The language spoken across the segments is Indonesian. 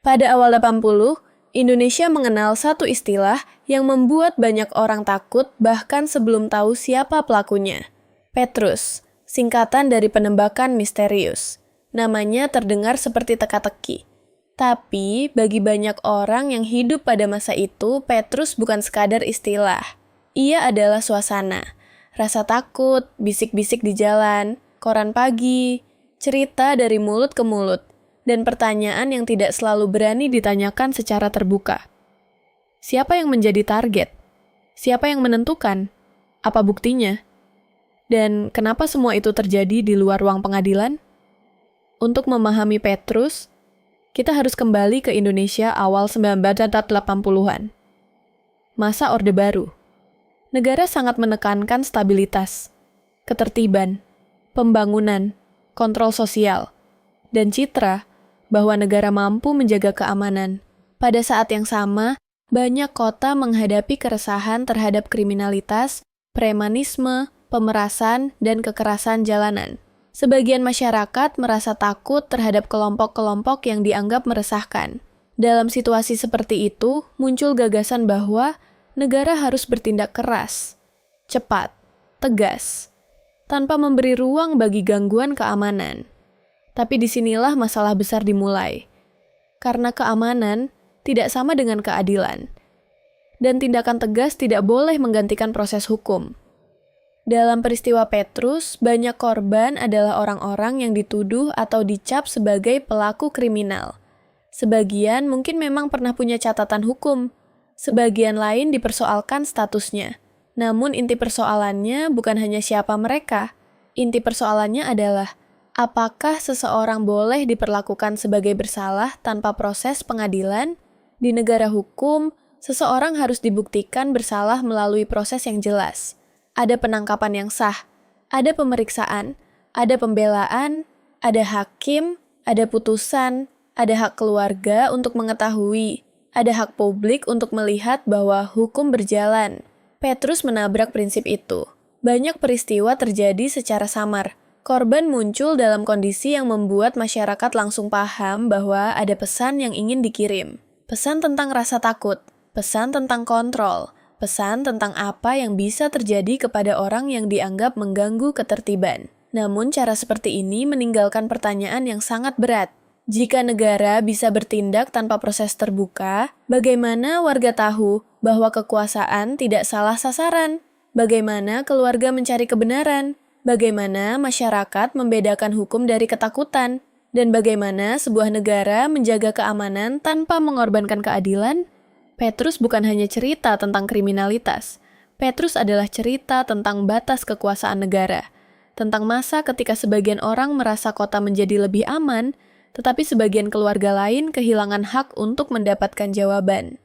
Pada awal 80, Indonesia mengenal satu istilah yang membuat banyak orang takut bahkan sebelum tahu siapa pelakunya. Petrus, singkatan dari penembakan misterius. Namanya terdengar seperti teka-teki. Tapi, bagi banyak orang yang hidup pada masa itu, Petrus bukan sekadar istilah. Ia adalah suasana. Rasa takut, bisik-bisik di jalan, koran pagi, cerita dari mulut ke mulut, dan pertanyaan yang tidak selalu berani ditanyakan secara terbuka. Siapa yang menjadi target? Siapa yang menentukan? Apa buktinya? Dan kenapa semua itu terjadi di luar ruang pengadilan? Untuk memahami Petrus, kita harus kembali ke Indonesia awal 1980-an. Masa Orde Baru. Negara sangat menekankan stabilitas, ketertiban, pembangunan, kontrol sosial, dan citra bahwa negara mampu menjaga keamanan. Pada saat yang sama, banyak kota menghadapi keresahan terhadap kriminalitas, premanisme, pemerasan, dan kekerasan jalanan. Sebagian masyarakat merasa takut terhadap kelompok-kelompok yang dianggap meresahkan. Dalam situasi seperti itu, muncul gagasan bahwa negara harus bertindak keras, cepat, tegas, tanpa memberi ruang bagi gangguan keamanan. Tapi disinilah masalah besar dimulai. Karena keamanan tidak sama dengan keadilan. Dan tindakan tegas tidak boleh menggantikan proses hukum. Dalam peristiwa Petrus, banyak korban adalah orang-orang yang dituduh atau dicap sebagai pelaku kriminal. Sebagian mungkin memang pernah punya catatan hukum. Sebagian lain dipersoalkan statusnya. Namun inti persoalannya bukan hanya siapa mereka. Inti persoalannya adalah apakah seseorang boleh diperlakukan sebagai bersalah tanpa proses pengadilan? Di negara hukum, seseorang harus dibuktikan bersalah melalui proses yang jelas. Ada penangkapan yang sah, ada pemeriksaan, ada pembelaan, ada hakim, ada putusan, ada hak keluarga untuk mengetahui, ada hak publik untuk melihat bahwa hukum berjalan. Petrus menabrak prinsip itu. Banyak peristiwa terjadi secara samar. Korban muncul dalam kondisi yang membuat masyarakat langsung paham bahwa ada pesan yang ingin dikirim. Pesan tentang rasa takut, pesan tentang kontrol, pesan tentang apa yang bisa terjadi kepada orang yang dianggap mengganggu ketertiban. Namun cara seperti ini meninggalkan pertanyaan yang sangat berat. Jika negara bisa bertindak tanpa proses terbuka, bagaimana warga tahu bahwa kekuasaan tidak salah sasaran? Bagaimana keluarga mencari kebenaran? Bagaimana masyarakat membedakan hukum dari ketakutan? Dan bagaimana sebuah negara menjaga keamanan tanpa mengorbankan keadilan? Petrus bukan hanya cerita tentang kriminalitas. Petrus adalah cerita tentang batas kekuasaan negara. Tentang masa ketika sebagian orang merasa kota menjadi lebih aman, tetapi sebagian keluarga lain kehilangan hak untuk mendapatkan jawaban.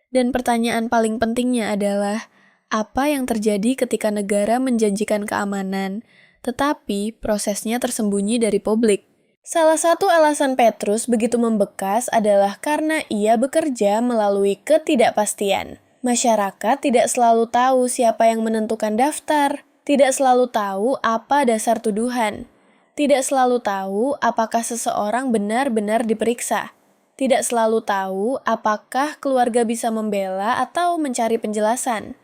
Dan pertanyaan paling pentingnya adalah, apa yang terjadi ketika negara menjanjikan keamanan, tetapi prosesnya tersembunyi dari publik? Salah satu alasan Petrus begitu membekas adalah karena ia bekerja melalui ketidakpastian. Masyarakat tidak selalu tahu siapa yang menentukan daftar, tidak selalu tahu apa dasar tuduhan, tidak selalu tahu apakah seseorang benar-benar diperiksa, tidak selalu tahu apakah keluarga bisa membela atau mencari penjelasan.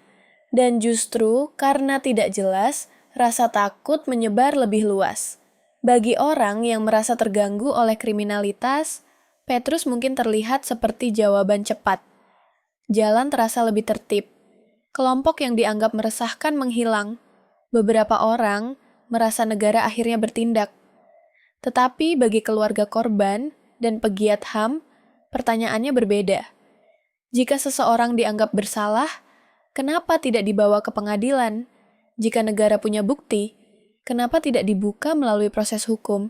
Dan justru karena tidak jelas, rasa takut menyebar lebih luas. Bagi orang yang merasa terganggu oleh kriminalitas, Petrus mungkin terlihat seperti jawaban cepat. Jalan terasa lebih tertib. Kelompok yang dianggap meresahkan menghilang. Beberapa orang merasa negara akhirnya bertindak. Tetapi bagi keluarga korban dan pegiat HAM, pertanyaannya berbeda. Jika seseorang dianggap bersalah, kenapa tidak dibawa ke pengadilan? Jika negara punya bukti, kenapa tidak dibuka melalui proses hukum?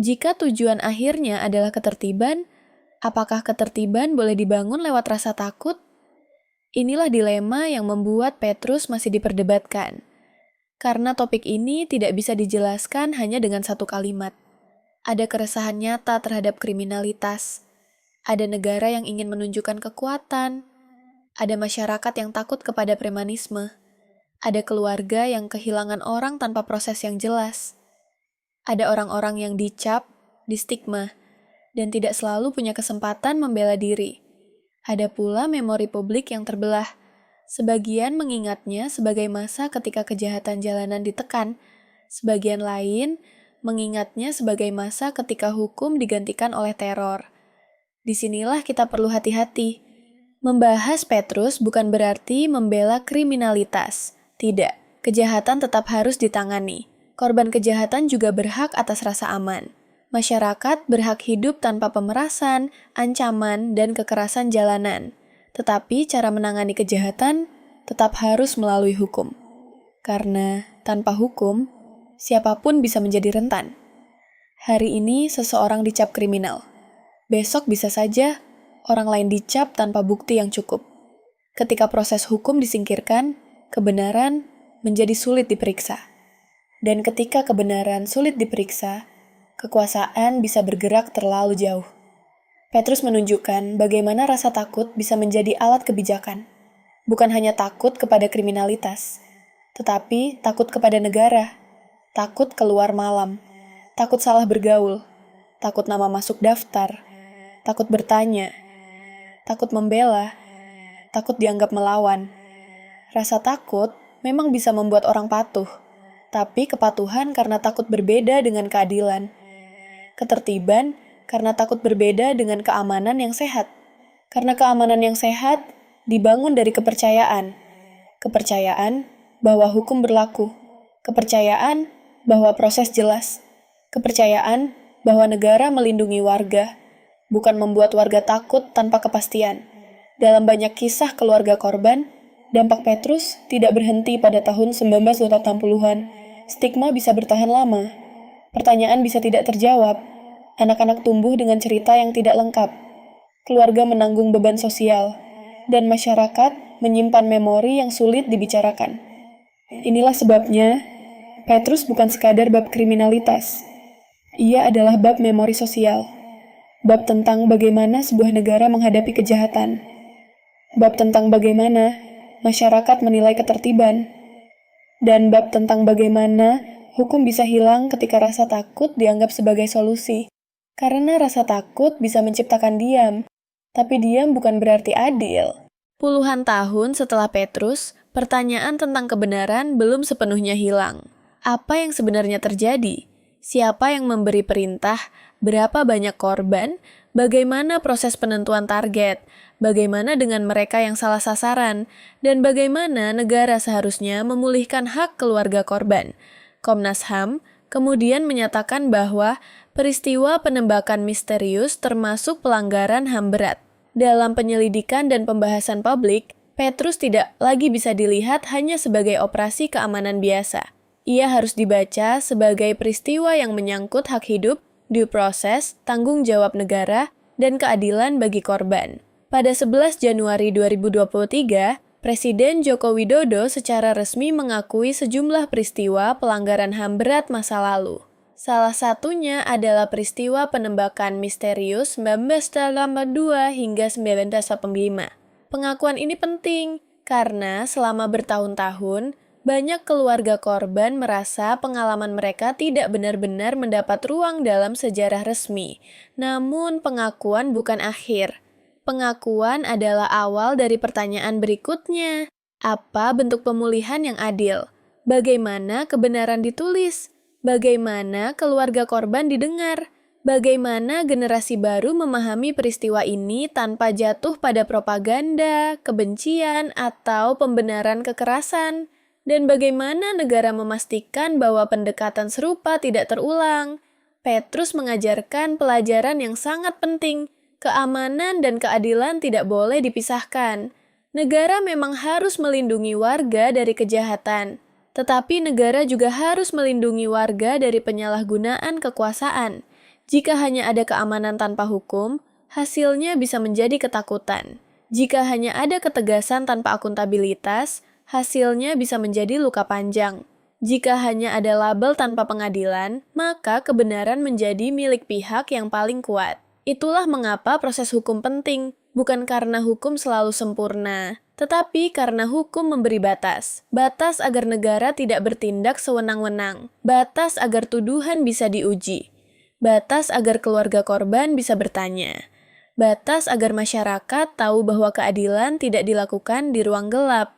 Jika tujuan akhirnya adalah ketertiban, apakah ketertiban boleh dibangun lewat rasa takut? Inilah dilema yang membuat Petrus masih diperdebatkan. Karena topik ini tidak bisa dijelaskan hanya dengan satu kalimat. Ada keresahan nyata terhadap kriminalitas. Ada negara yang ingin menunjukkan kekuatan. Ada masyarakat yang takut kepada premanisme. Ada keluarga yang kehilangan orang tanpa proses yang jelas. Ada orang-orang yang dicap, distigma, dan tidak selalu punya kesempatan membela diri. Ada pula memori publik yang terbelah. Sebagian mengingatnya sebagai masa ketika kejahatan jalanan ditekan, sebagian lain mengingatnya sebagai masa ketika hukum digantikan oleh teror. Disinilah kita perlu hati-hati. Membahas Petrus bukan berarti membela kriminalitas. Tidak, kejahatan tetap harus ditangani. Korban kejahatan juga berhak atas rasa aman. Masyarakat berhak hidup tanpa pemerasan, ancaman, dan kekerasan jalanan. Tetapi cara menangani kejahatan tetap harus melalui hukum. Karena tanpa hukum, siapapun bisa menjadi rentan. Hari ini seseorang dicap kriminal. Besok bisa saja orang lain dicap tanpa bukti yang cukup. Ketika proses hukum disingkirkan, kebenaran menjadi sulit diperiksa. Dan ketika kebenaran sulit diperiksa, kekuasaan bisa bergerak terlalu jauh. Petrus menunjukkan bagaimana rasa takut bisa menjadi alat kebijakan. Bukan hanya takut kepada kriminalitas, tetapi takut kepada negara, takut keluar malam, takut salah bergaul, takut nama masuk daftar, takut bertanya, takut membela, takut dianggap melawan. Rasa takut memang bisa membuat orang patuh, tapi kepatuhan karena takut berbeda dengan keadilan. Ketertiban karena takut berbeda dengan keamanan yang sehat. Karena keamanan yang sehat dibangun dari kepercayaan. Kepercayaan bahwa hukum berlaku. Kepercayaan bahwa proses jelas. Kepercayaan bahwa negara melindungi warga, bukan membuat warga takut tanpa kepastian. Dalam banyak kisah keluarga korban, dampak Petrus tidak berhenti pada tahun 1980-an. Stigma bisa bertahan lama. Pertanyaan bisa tidak terjawab. Anak-anak tumbuh dengan cerita yang tidak lengkap. Keluarga menanggung beban sosial. Dan masyarakat menyimpan memori yang sulit dibicarakan. Inilah sebabnya, Petrus bukan sekadar bab kriminalitas. Ia adalah bab memori sosial. Bab tentang bagaimana sebuah negara menghadapi kejahatan. Bab tentang bagaimana masyarakat menilai ketertiban. Dan bab tentang bagaimana hukum bisa hilang ketika rasa takut dianggap sebagai solusi. Karena rasa takut bisa menciptakan diam, tapi diam bukan berarti adil. Puluhan tahun setelah Petrus, pertanyaan tentang kebenaran belum sepenuhnya hilang. Apa yang sebenarnya terjadi? Siapa yang memberi perintah? Berapa banyak korban? Bagaimana proses penentuan target? Bagaimana dengan mereka yang salah sasaran? Dan bagaimana negara seharusnya memulihkan hak keluarga korban? Komnas HAM kemudian menyatakan bahwa peristiwa penembakan misterius termasuk pelanggaran HAM berat. Dalam penyelidikan dan pembahasan publik, Petrus tidak lagi bisa dilihat hanya sebagai operasi keamanan biasa. Ia harus dibaca sebagai peristiwa yang menyangkut hak hidup, due process, tanggung jawab negara, dan keadilan bagi korban. Pada 11 Januari 2023, Presiden Joko Widodo secara resmi mengakui sejumlah peristiwa pelanggaran HAM berat masa lalu. Salah satunya adalah peristiwa penembakan misterius 1982 hingga 1985. Pengakuan ini penting karena selama bertahun-tahun, banyak keluarga korban merasa pengalaman mereka tidak benar-benar mendapat ruang dalam sejarah resmi. Namun pengakuan bukan akhir. Pengakuan adalah awal dari pertanyaan berikutnya. Apa bentuk pemulihan yang adil? Bagaimana kebenaran ditulis? Bagaimana keluarga korban didengar? Bagaimana generasi baru memahami peristiwa ini tanpa jatuh pada propaganda, kebencian, atau pembenaran kekerasan? Dan bagaimana negara memastikan bahwa pendekatan serupa tidak terulang? Petrus mengajarkan pelajaran yang sangat penting. Keamanan dan keadilan tidak boleh dipisahkan. Negara memang harus melindungi warga dari kejahatan, tetapi negara juga harus melindungi warga dari penyalahgunaan kekuasaan. Jika hanya ada keamanan tanpa hukum, hasilnya bisa menjadi ketakutan. Jika hanya ada ketegasan tanpa akuntabilitas, hasilnya bisa menjadi luka panjang. Jika hanya ada label tanpa pengadilan, maka kebenaran menjadi milik pihak yang paling kuat. Itulah mengapa proses hukum penting, bukan karena hukum selalu sempurna, tetapi karena hukum memberi batas. Batas agar negara tidak bertindak sewenang-wenang. Batas agar tuduhan bisa diuji. Batas agar keluarga korban bisa bertanya. Batas agar masyarakat tahu bahwa keadilan tidak dilakukan di ruang gelap.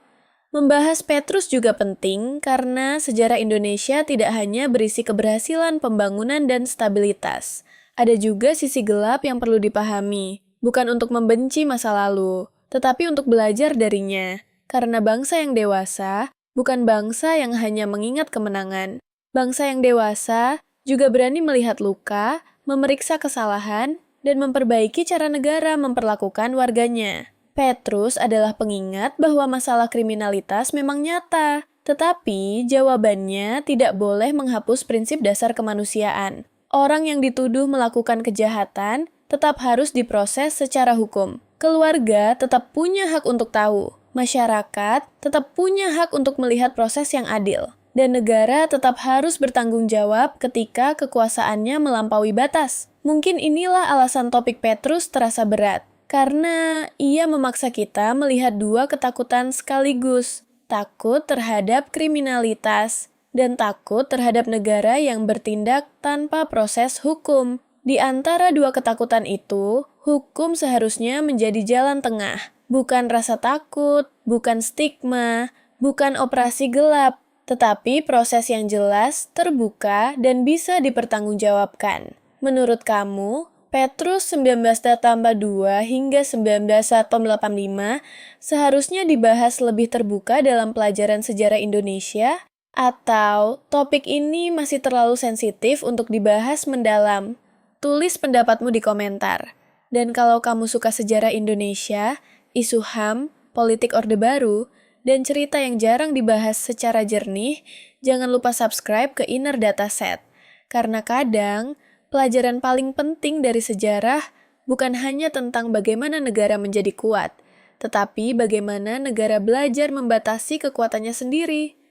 Membahas Petrus juga penting karena sejarah Indonesia tidak hanya berisi keberhasilan pembangunan dan stabilitas. Ada juga sisi gelap yang perlu dipahami, bukan untuk membenci masa lalu, tetapi untuk belajar darinya. Karena bangsa yang dewasa bukan bangsa yang hanya mengingat kemenangan. Bangsa yang dewasa juga berani melihat luka, memeriksa kesalahan, dan memperbaiki cara negara memperlakukan warganya. Petrus adalah pengingat bahwa masalah kriminalitas memang nyata, tetapi jawabannya tidak boleh menghapus prinsip dasar kemanusiaan. Orang yang dituduh melakukan kejahatan tetap harus diproses secara hukum. Keluarga tetap punya hak untuk tahu. Masyarakat tetap punya hak untuk melihat proses yang adil. Dan negara tetap harus bertanggung jawab ketika kekuasaannya melampaui batas. Mungkin inilah alasan topik Petrus terasa berat. Karena ia memaksa kita melihat dua ketakutan sekaligus, takut terhadap kriminalitas dan takut terhadap negara yang bertindak tanpa proses hukum. Di antara dua ketakutan itu, hukum seharusnya menjadi jalan tengah, bukan rasa takut, bukan stigma, bukan operasi gelap, tetapi proses yang jelas, terbuka, dan bisa dipertanggungjawabkan. Menurut kamu, Petrus 19:2 hingga 19:85 seharusnya dibahas lebih terbuka dalam pelajaran sejarah Indonesia, atau topik ini masih terlalu sensitif untuk dibahas mendalam? Tulis pendapatmu di komentar. Dan kalau kamu suka sejarah Indonesia, isu HAM, politik Orde Baru, dan cerita yang jarang dibahas secara jernih, jangan lupa subscribe ke Inner Dataset. Karena kadang, pelajaran paling penting dari sejarah bukan hanya tentang bagaimana negara menjadi kuat, tetapi bagaimana negara belajar membatasi kekuatannya sendiri.